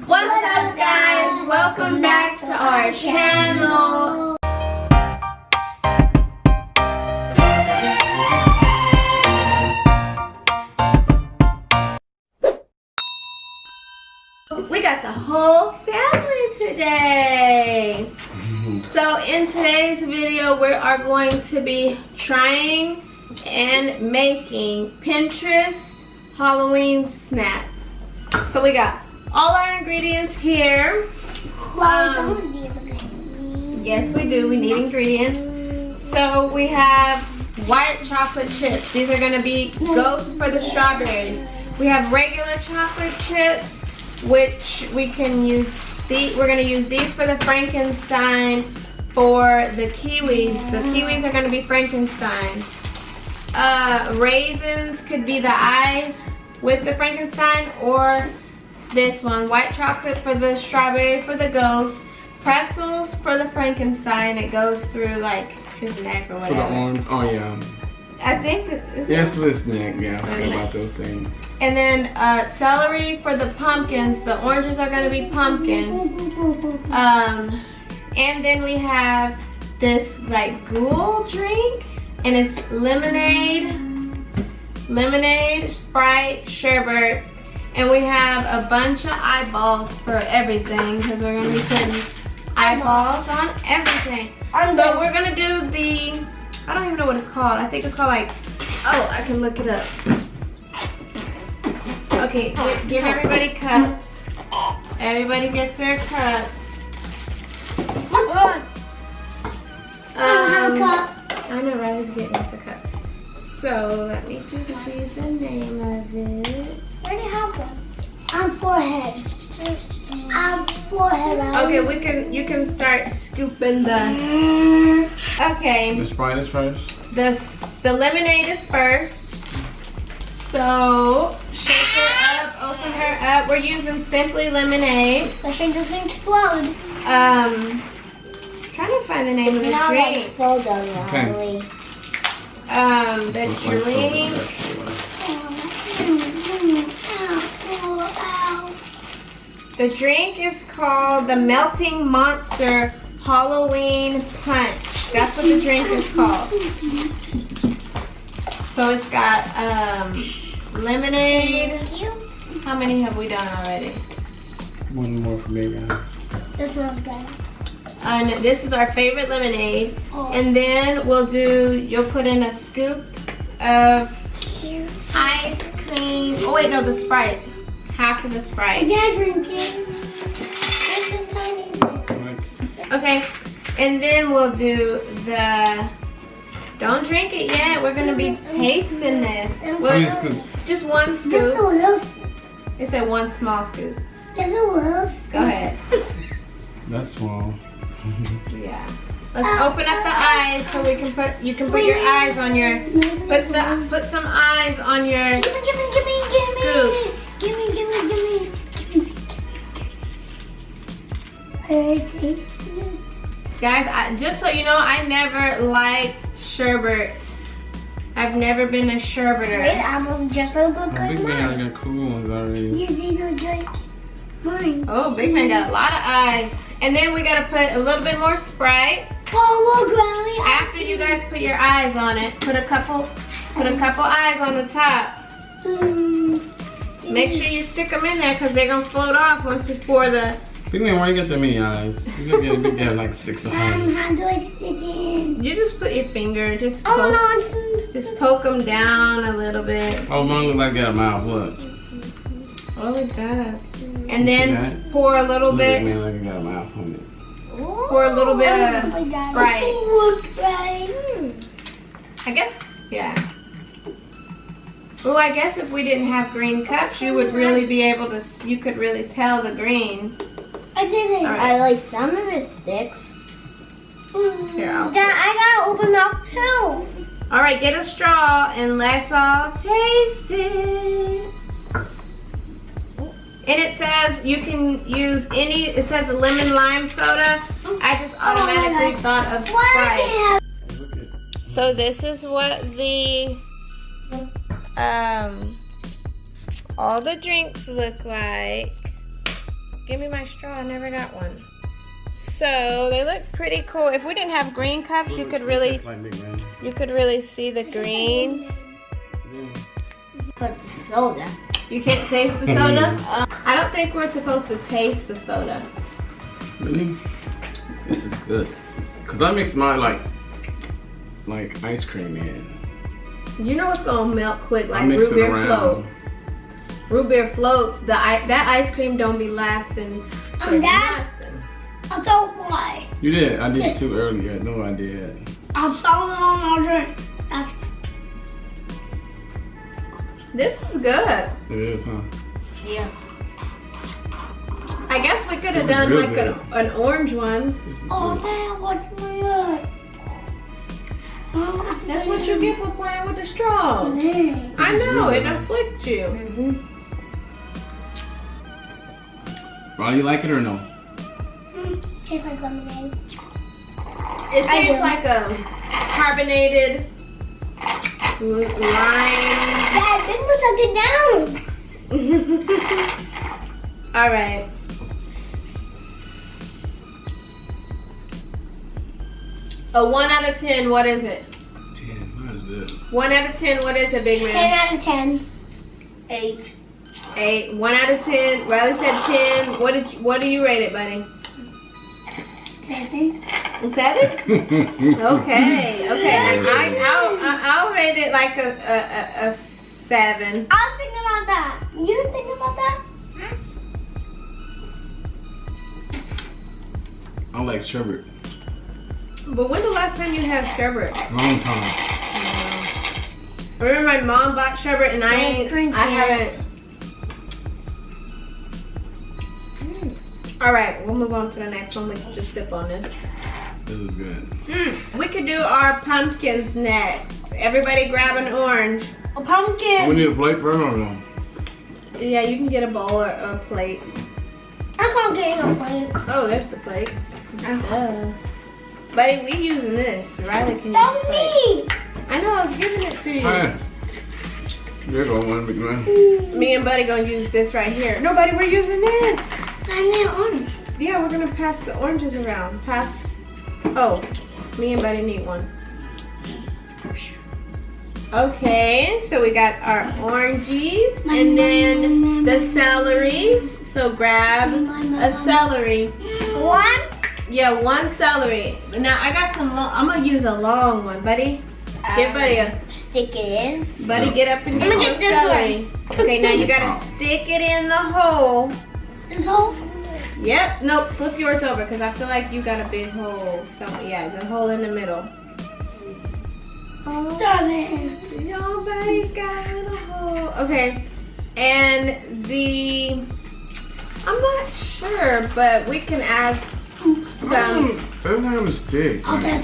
What's up, guys? Welcome back to our channel. We got the whole family today. So in today's video, we are going to be trying and making Pinterest Halloween snacks. So we got all our ingredients here. Yes, we do. We need ingredients. So we have white chocolate chips. These are going to be ghosts for the strawberries. We have regular chocolate chips, which we can use. We're going to use these for the Frankenstein. For the kiwis are going to be Frankenstein. Raisins could be the eyes with the Frankenstein, or this one, white chocolate for the strawberry for the ghost, pretzels for the Frankenstein. It goes through like his neck or whatever. For the orange, oh yeah. I think yes, for his neck. Yeah, I forgot about those things. And then celery for the pumpkins. The oranges are going to be pumpkins. And then we have this like ghoul drink, and it's lemonade, Sprite, sherbet, and we have a bunch of eyeballs for everything because we're gonna be putting eyeballs on everything. So we're gonna do the, I don't even know what it's called. I think it's called like, oh, I can look it up. Okay, give everybody cups. Everybody gets their cups. I don't have a cup. I know Riley's getting us a cup. So let me just see the name of it. I already have one. On forehead. Okay, you can start scooping the. Okay. The Sprite is first. The lemonade is first. So shake her up, open her up. We're using Simply Lemonade. The shake doesn't explode. Trying to find the name of the Not drink. like soda, Okay. The drink. The drink is called the Melting Monster Halloween Punch. That's what the drink is called. So it's got lemonade. How many have we done already? One more for me, guys. This smells good. And this is our favorite lemonade. And then you'll put in a scoop of ice cream. Oh wait, no, the Sprite. Half of the Sprite. Dad drinking. There's some tiny. Okay, and then we'll do don't drink it yet. We're gonna be tasting this. Just one scoop. It said one small scoop. There's a wolf. Go ahead. That's small. Yeah. Let's open up the eyes so you can put your eyes on your put some eyes on your scoops. Gimme. Guys, just so you know, I never liked sherbet. I've never been a sherbeter. Red apples just a little I good. think I got cool ones already. Yes, these are good. Mine. Oh, Big Man got a lot of eyes. And then we gotta put a little bit more Sprite. Oh, look, Riley. After you guys put your eyes on it, put a couple eyes on the top. Make sure you stick them in there because they're gonna float off once we pour the. Big Man, why you got that many eyes? You gotta get a big guy like 6 or 7. How do I stick in? You just put your finger, just Oh, nonsense. just poke them down a little bit. Oh, mine look like that mouth. Look. Oh, it does. And then pour a little Look, bit. Big Man, like it got a mouth on it. Pour a little bit of Sprite. I guess, yeah. Oh, I guess if we didn't have green cups, you would really be able to, you could really tell the green. I did it. Right. I like some of the sticks. Here, Dad, I gotta open up too. All right, get a straw and let's all taste it. And it says you can use it says lemon lime soda. I just automatically thought of Sprite. So this is what all the drinks look like. Give me my straw. I never got one. So they look pretty cool. If we didn't have green cups, you could really see the green. But the soda. You can't taste the soda? I don't think we're supposed to taste the soda. Really? This is good. Cause I mix mine like ice cream in. You know what's gonna melt quick, like mix root it beer around. float. Root beer floats. That ice cream don't be lasting for nothing. I don't why. You did. I did it too earlier. No, I did. I don't drink. This is good. It is, huh? Yeah. I guess we could have This is done real like good. an orange one. This is Oh, good. man, what's my That's what you get for playing with the straw. I know, it afflicts you. Ronnie, you like it or no? Tastes like lemonade. It I tastes do. like a carbonated lime. Dad, Big was suck it down. All right. A 1 out of 10, what is it? 10. What is that? 1 out of 10, what is it, big 10 man? out of 10. 8. 8. 1 out of 10. Riley said 10. What do you rate it, buddy? 7. 7? Okay. And I'll rate it like a 7. I was thinking about that. You were thinking about that? I like sherbet. But when the last time you had sherbet? Long time. I remember my mom bought sherbet and I haven't. All right, we'll move on to the next one. We can just sip on it. This is good. We could do our pumpkins next. Everybody grab an orange. A pumpkin. We need a plate for it or no? Yeah, you can get a bowl or a plate. I'm gonna get a plate. Oh, there's the plate. Buddy, we using this. Riley can use the That's plate. me. I know, I was giving it to you. Pass. There go one, big man. Me and Buddy gonna use this right here. No, Buddy, we're using this. I need orange. Yeah, we're gonna pass the oranges around. Pass. Oh, me and Buddy need one. Okay, so we got our oranges and then the celeries. So grab a celery. 1. Yeah, 1 celery. Now I got some. I'm gonna use a long one, Buddy. Give Buddy a. Stick it in. Buddy, get up and I'm get gonna your get this celery. Okay, now you gotta stick it in the hole. This hole. Yep. Nope. Flip yours over because I feel like you got a big hole. So yeah, the hole in the middle. Darn it. Nobody's got a little hole. Okay. And I'm not sure, but we can add some That's not gonna stick. Okay,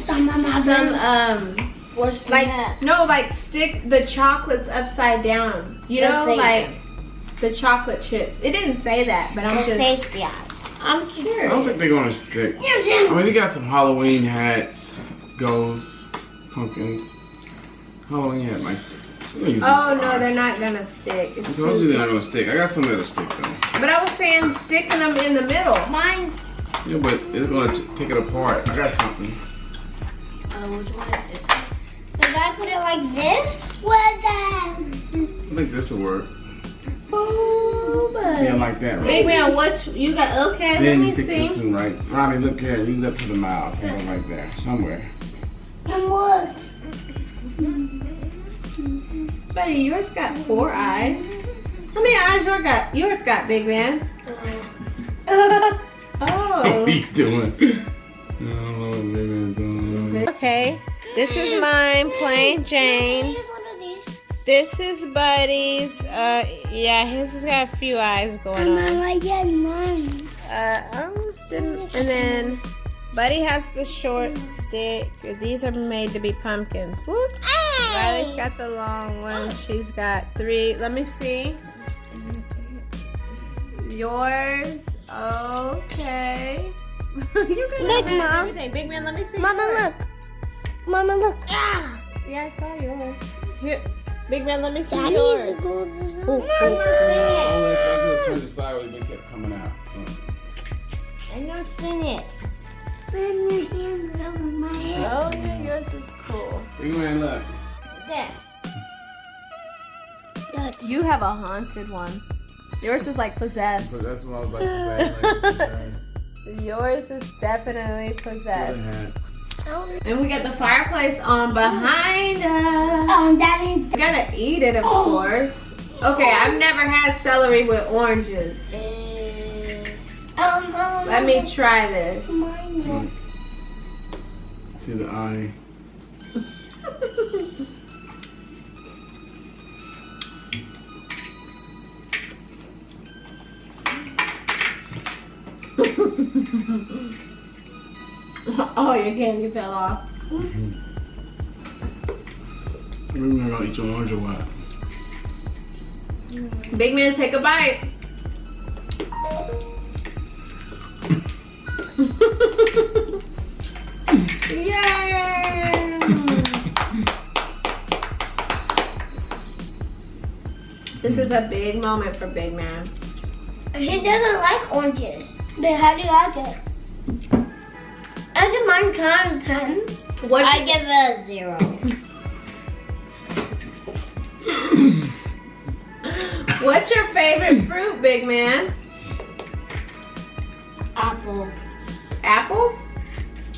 what's like that? no, like stick the chocolates upside down. You know, Let's see. like the chocolate chips. It didn't say that, but I'm The just safety eyes. I'm I don't curious. think they're gonna stick. Use I him. mean, you got some Halloween hats, ghosts, pumpkins. Halloween hat, like. Oh no, they're not gonna stick. I It's told you they're not too, gonna stick. I got some that'll stick though. but I was saying sticking them in the middle. Mine's. Yeah, but it's gonna take it apart. I got something. Which one is it? Did I put it like this? What that? I think this will work. Oh, Yeah, like that, right? Big man, what you got? Okay, let Then me you stick this see. one right. Ronnie, look here. Use up to the mouth. Go right there, somewhere. And what? Buddy, yours got 4 eyes. How many eyes yours got, big man? Oh. He's doing. I don't know what Big Man's doing. Okay, this is mine, plain Jane. Here's one of these. This is Buddy's. Yeah, his has got a few eyes going on. I get mine. And then Buddy has the short stick. These are made to be pumpkins. Whoop. Riley's got the long one. She's got 3. Let me see. Yours. Okay. You're gonna Look, have Mom. everything. Big man, let me see. Mama, yours. look. Mama, look. Ah. Yeah, I saw yours. Here. Big man, let me see Daddy's yours. goes. Oh, let's turn it sideways. They kept coming out. I'm not finished. Put your hands over my head. Oh, yeah, yours is cool. Big man, look. There. You have a haunted one. Yours is like possessed. But that's what I was about to say. Like, Yours is definitely possessed. Oh, And we got the fireplace on behind us. that is. You gotta eat it, of course. Okay, I've never had celery with oranges. Let me try this. See the eye. Oh, your candy fell off. We're gonna eat your orange or what? Big man, take a bite. Yay! This is a big moment for Big Man. He doesn't like oranges. But how do you like it? I give mine 10. I give it a 0. What's your favorite fruit, Big Man? Apple. Apple?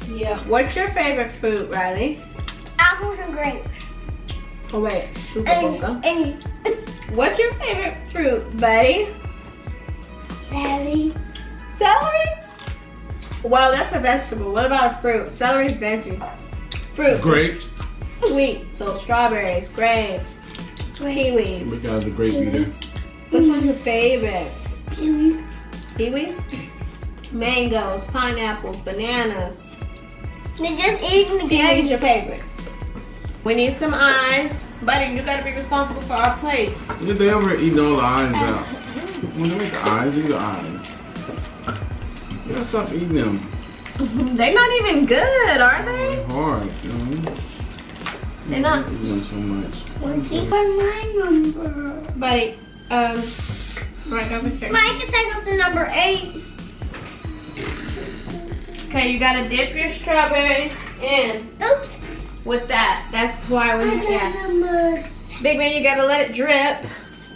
Yeah. What's your favorite fruit, Riley? Apples and grapes. Oh wait, And What's your favorite fruit, buddy? celery. Celery? Wow, that's a vegetable. What about a fruit? Celery's veggies. Fruit. Grapes. Sweet. So strawberries, grapes, kiwis. Look at the grape eater. Which one's your favorite? Kiwi. Kiwis? Mangoes, pineapples, bananas. They're just eating the Kiwi's your favorite. We need some eyes. Buddy, you gotta be responsible for our plate. Look, they over eating all the eyes out. When they make the eyes, eat the eyes. You gotta stop eating them. They're not even good, are they? They're hard, you know? They're not. Eating them so much. What's my number? Buddy, right over here. Mike can take up the number 8. Okay, you gotta dip your strawberries in Oops. with that. That's why we, yeah. Number. Big man, you gotta let it drip.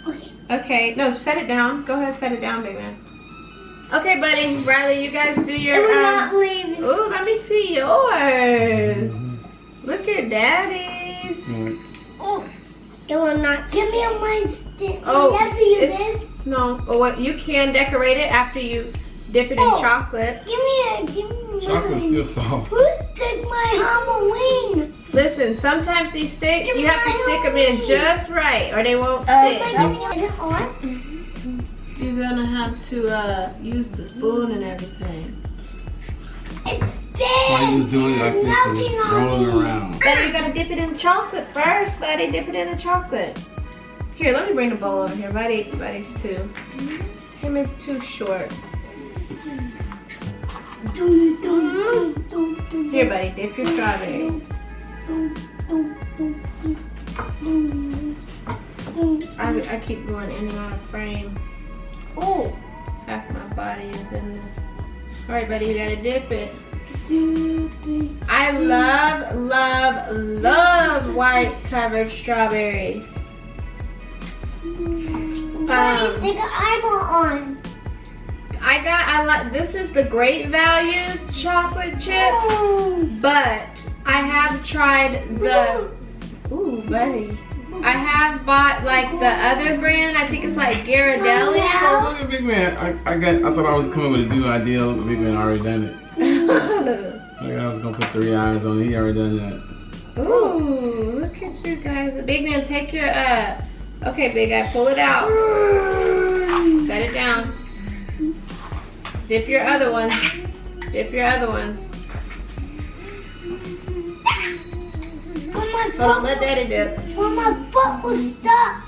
Okay. Okay, no, set it down. Go ahead, set it down, Big man. Okay, buddy, Riley, you guys do your, It will not leave. ooh, let me see yours. Look at Daddy's. Oh, it will not. Give me a white stick. Oh, You have to use it's- this. No, but what you can decorate it after you dip it in Oh. chocolate. Give me Chocolate's mine. still soft. Who stick my Halloween? Listen, sometimes these sticks, Give you me have to my stick them in Halloween. just right or they won't Oh my stick. God, is it on? You're gonna have to use the spoon and everything. It's dead. Why you just doing it like this Melting and on rolling me. around? Buddy, you gotta dip it in chocolate first, buddy. Dip it in the chocolate. Here, let me bring the bowl over here. Buddy's too. Him is too short. Here, buddy, dip your strawberries. I keep going in and out of frame. Oh. Half my body is in there. All right, buddy, you gotta dip it. I love white covered strawberries. Stick an eyeball on. This is the great value chocolate chips, but I have tried the, ooh, buddy. I have bought like the other brand. I think it's like Ghirardelli. Oh, look at Big Man. I thought I was coming with a new idea. Look, Big Man already done it. I was gonna put 3 eyes on it. He already done that. Ooh, look at you guys. Big man, take your, okay, big guy, pull it out. Set it down. Dip your other ones. Dip your other ones. Hold on, let daddy dip. Well, my foot was stuck.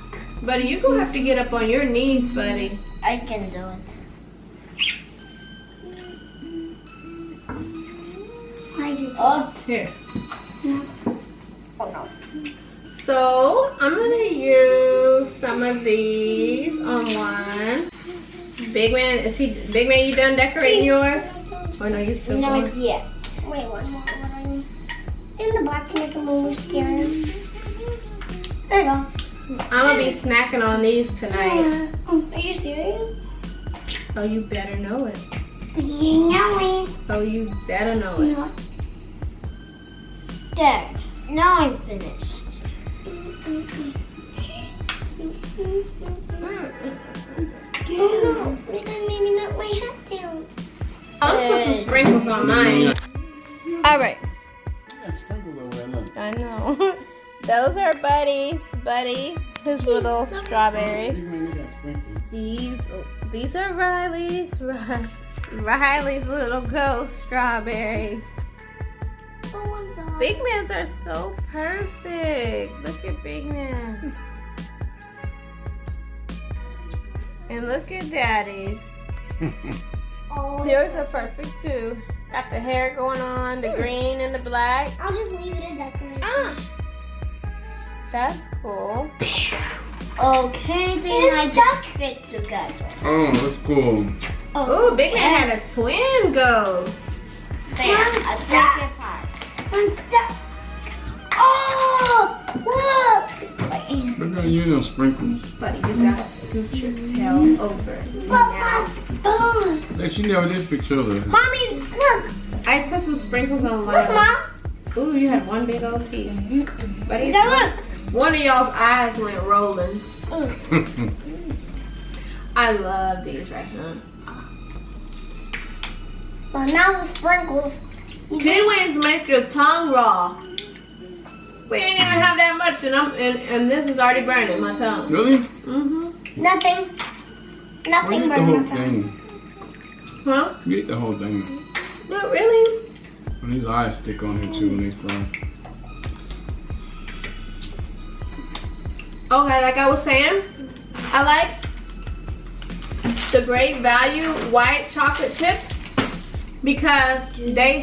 Buddy, you're gonna have to get up on your knees, buddy. I can do it. Oh, here. Oh no. So, I'm gonna use some of these on one. Big man, you done decorating yours? Or no, you still No, going? yet. Wait, what? In the box to make them more scary. There you go. I'm gonna be snacking on these tonight. Are you serious? Oh, you better know it. You know it. Oh, you better know it. There. Now I'm finished. Oh no, maybe not my hat down. I'm gonna put some sprinkles on mine. All right. Got sprinkles over there, look. I know. Those are Buddy's his little strawberries. Pigman, they got sprinkles. These are Riley's little ghost strawberries. Big Man's are so perfect. Look at Big Man's. And look at Daddy's. Yours are perfect too. Got the hair going on, the green and the black. I'll just leave it a decoration. That's cool. Okay, then I just stick together. Oh, that's cool. Oh, Big Man had a twin ghost. There, I broke it apart. Oh, look! Look at you, those sprinkles. Buddy, you gotta scoot your tail over. Now. That she never did fix yours. Mommy, look! I put some sprinkles on Look, mine. Mom! Ooh, you had one big old piece. Buddy, Look! one of y'all's eyes went rolling. I love these right now. Well, now the sprinkles. These wings make your tongue raw. We ain't even have that much, and this is already burning my tongue. Really? Mm-hmm. Nothing. Well, Nothing you eat the but whole nothing. thing. Huh? You eat the whole thing. Not really. And these eyes stick on here too when they fry. Okay, like I was saying, I like the Great Value white chocolate chips because they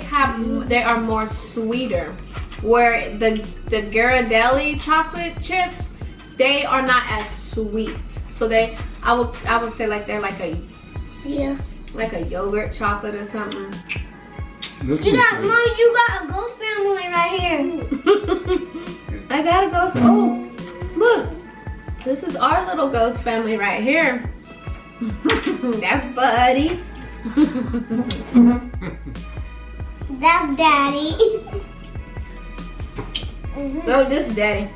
are more sweeter. Where the Ghirardelli chocolate chips, they are not as sweet. So I would say like they're like a yogurt chocolate or something. Mom, you got a ghost family right here. I got a ghost. Oh, look. This is our little ghost family right here. That's Buddy. That's Daddy. Oh, this is Daddy.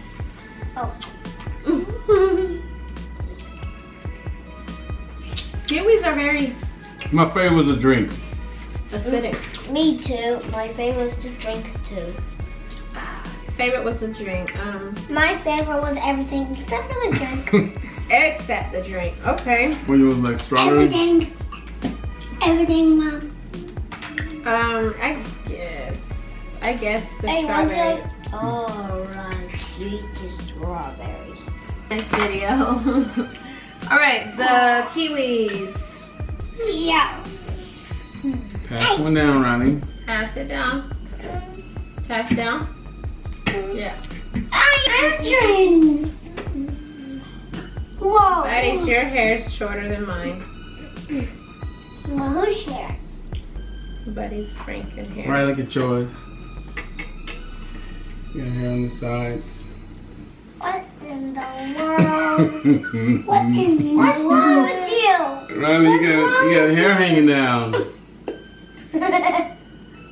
Oh. Kiwis are very my favorite was a drink. acidic. Me too. My favorite was to drink too. Favorite was the drink. My favorite was everything except for the drink. Except the drink. Okay. When you was like strawberry. Everything. Everything, Mom. I guess the strawberry. Alright, sweet strawberries. Nice video. All right, the kiwis. Yeah. Pass one down, Ronnie. Pass it down. Pass it down. Yeah. Adrian. Whoa. Buddy's, your hair's shorter than mine. Well, whose hair? Buddy's Franken hair. Right, look at yours. You got hair on the sides. What in the world? What's wrong with you? Ronnie, you got hair hanging down.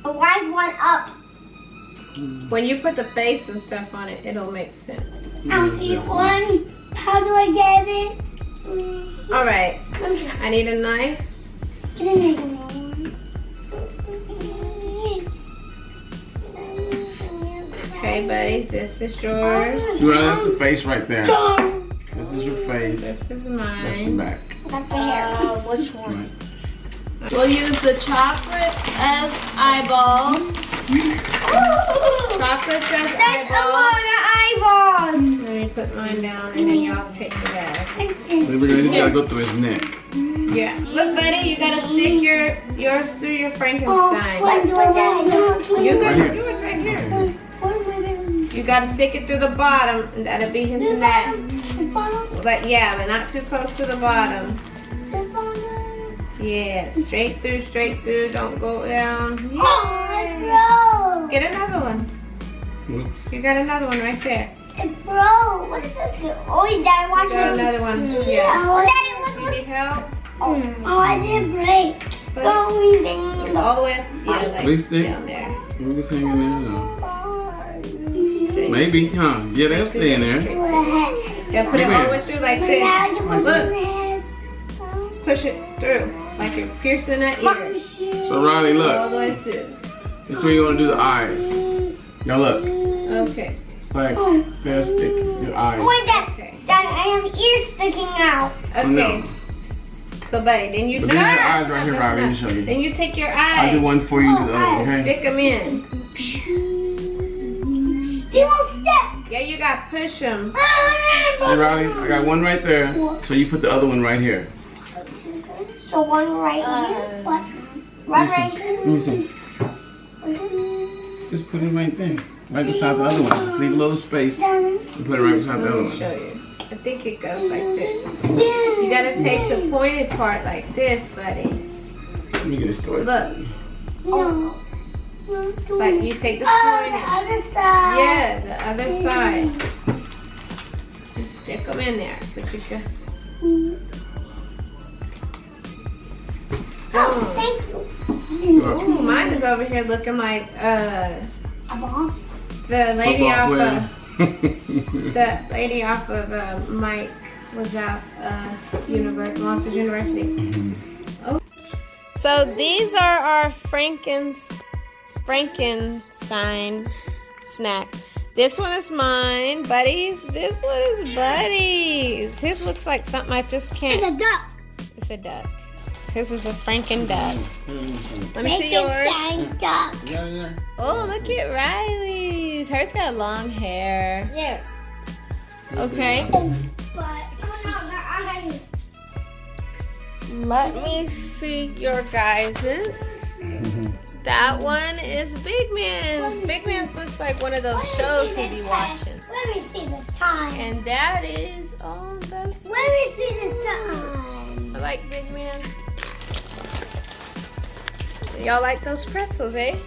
Why one up? When you put the face and stuff on it, it'll make sense. I'll eat one. How do I get it? All right. I need a knife. Okay, buddy, this is yours. See, Ronnie, that's the face right there. This is your face. This is That's the mine. back. That's the hair. Which one? Right. We'll use the chocolate as eyeballs. Chocolate as That's a eyeballs. lot of eyeballs. Let me put mine down and then y'all take the bag. So we're gonna just gotta go through his neck. Yeah. Look, buddy, you gotta stick yours through your Oh, Frankenstein. when do I You got Right here. yours right here. Okay. You gotta stick it through the bottom, and that'll be his neck. But yeah, but not too close to the bottom. Yeah, straight through, don't go down. Yeah. Oh, it's broke. Get another one. Whoops. You got another one right there. It's broke. What is this? Oh, Daddy, watch You got it. another one. Yeah. Yeah. Oh, Daddy, You look. need help? Oh, I didn't break. But- Going down. All the way, yeah, like Please stay. down there. We just hanging in there now. Maybe, huh? Yeah, they'll stay in there. Yeah, put it all the way through like this. Look, Look. push it through. Like you're piercing that ear. So Riley, All look. the way through. This is where you want to do the eyes. Y'all look. Okay. Like, they'll stick your eyes. Wait, Dad. Okay. Dad, I have ears sticking out. Okay. No. So, buddy, then you. But these are the eyes right here, Riley. Let me show you. Then you take your I'll do eye. one for you, do the other, okay? Stick them in. They won't stick. Yeah, you got to push them. Hey, Riley, I got one right there. So you put the other one right here. So one right here. What? One right here. Let me see. Just put it right there. Right beside the other one. Just leave a little space and put it right beside the other Let me show one. you. I think it goes like this. You got to take the pointed part like this, buddy. Let me get it started. Look, No. like you take the Oh, the pointed. other side. Yeah, the other side. And stick them in there. But you can. Oh, thank you. Ooh, mine is over here looking like A ball? the lady Football off player. of Mike was out Monsters University. Oh. So these are our Frankenstein snack. This one is mine, Buddy's. This one is Buddy's. His looks like something I just can't. It's a duck. It's a duck. This is a Franken duck. Let me see yours. Frankenstein duck. You got it there? Oh, look at Riley's. Hers got long hair. There. Okay. But, oh no, their eyes. Let me see your guys's. That one is Big Man's. Big Man's looks like one of those shows he'd be watching. Let me see the time. And that is, oh, that's, Let me see the time. I like Big Man. Y'all like those pretzels, eh? A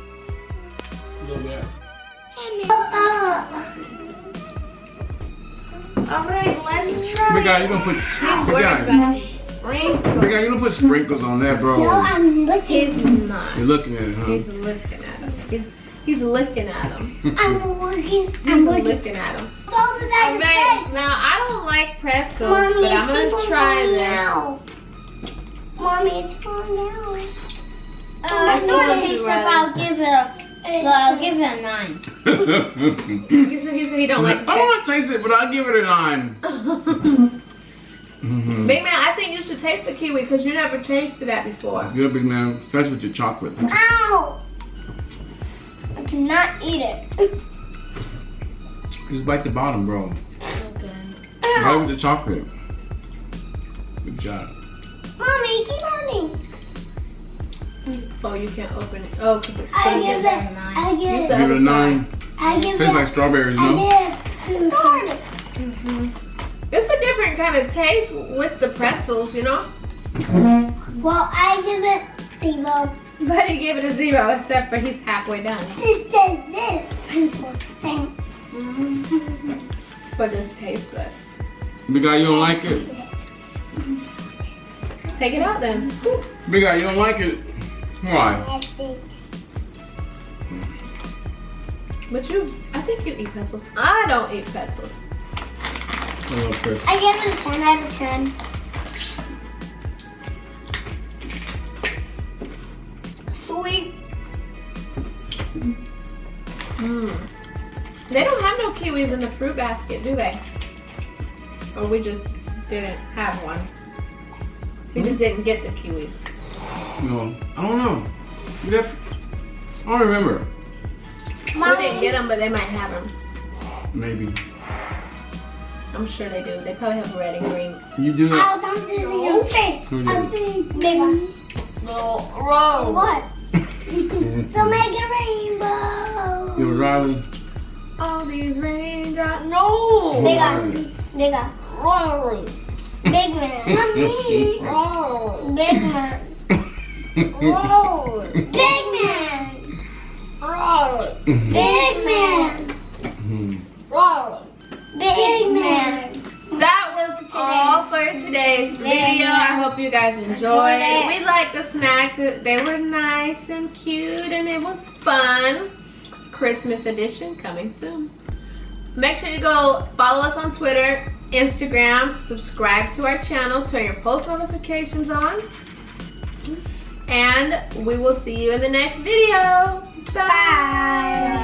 little bit. Alright, let's try. Big guy, you gonna put He's big worried guy. about sprinkles. Big guy, you gonna put sprinkles on that, bro. No, I'm looking. He's not. You're looking at it, huh? He's looking at him. He's looking at him. I'm looking. He's I'm looking. looking at him. Go to that Alright, now I don't like pretzels, Mommy, but I'm it's gonna try this. now. Mommy, it's going down. I think I we'll taste do it, I'll give it. I'll give it a 9. He said he don't like I don't want to taste it, but I'll give it a 9. Big Man, I think you should taste the kiwi because you never tasted that before. Good, big man, especially with your chocolate. Ow! I cannot eat it. Just bite the bottom, bro. Okay. Right with the chocolate. Good job. Mommy, keep burning. Oh, you can't open it. Oh, because it's I still give gives it. it a 9. I give Use it. the Give it a other 9. I give Tastes it. like strawberries, you know? I give it. Darn it. It's a different kind of taste with the pretzels, you know? Well, I give it 0. But he gave it a 0 except for he's halfway done. This does this. Pencil stinks. But it tastes good. Big guy, you don't like it? Take it out then. Big guy, you don't like it? Why? That's it. But I think you eat pretzels. I don't eat pretzels. I love Chris. I give it a 10 out of 10. Sweet. They don't have no kiwis in the fruit basket, do they? Or we just didn't have one. We just didn't get the kiwis. No, I don't know. I don't remember. We didn't get them, but they might have them. Maybe. I'm sure they do. They probably have red and green. You do that? I'll come to the face. Who I'll did? do big one. Roll. What? To make a rainbow. Yo, Riley. All these raindrops. No. Big Riley. one. Big one. Roll. Big man. Not me. Roll. Big man. Roll. Big man. Roll. Big man. Roll. Big man. That was all for today's video. I hope you guys enjoyed it. We liked the snacks. They were nice and cute and it was fun. Christmas edition coming soon. Make sure you go follow us on Twitter, Instagram, subscribe to our channel, turn your post notifications on. And we will see you in the next video. Bye.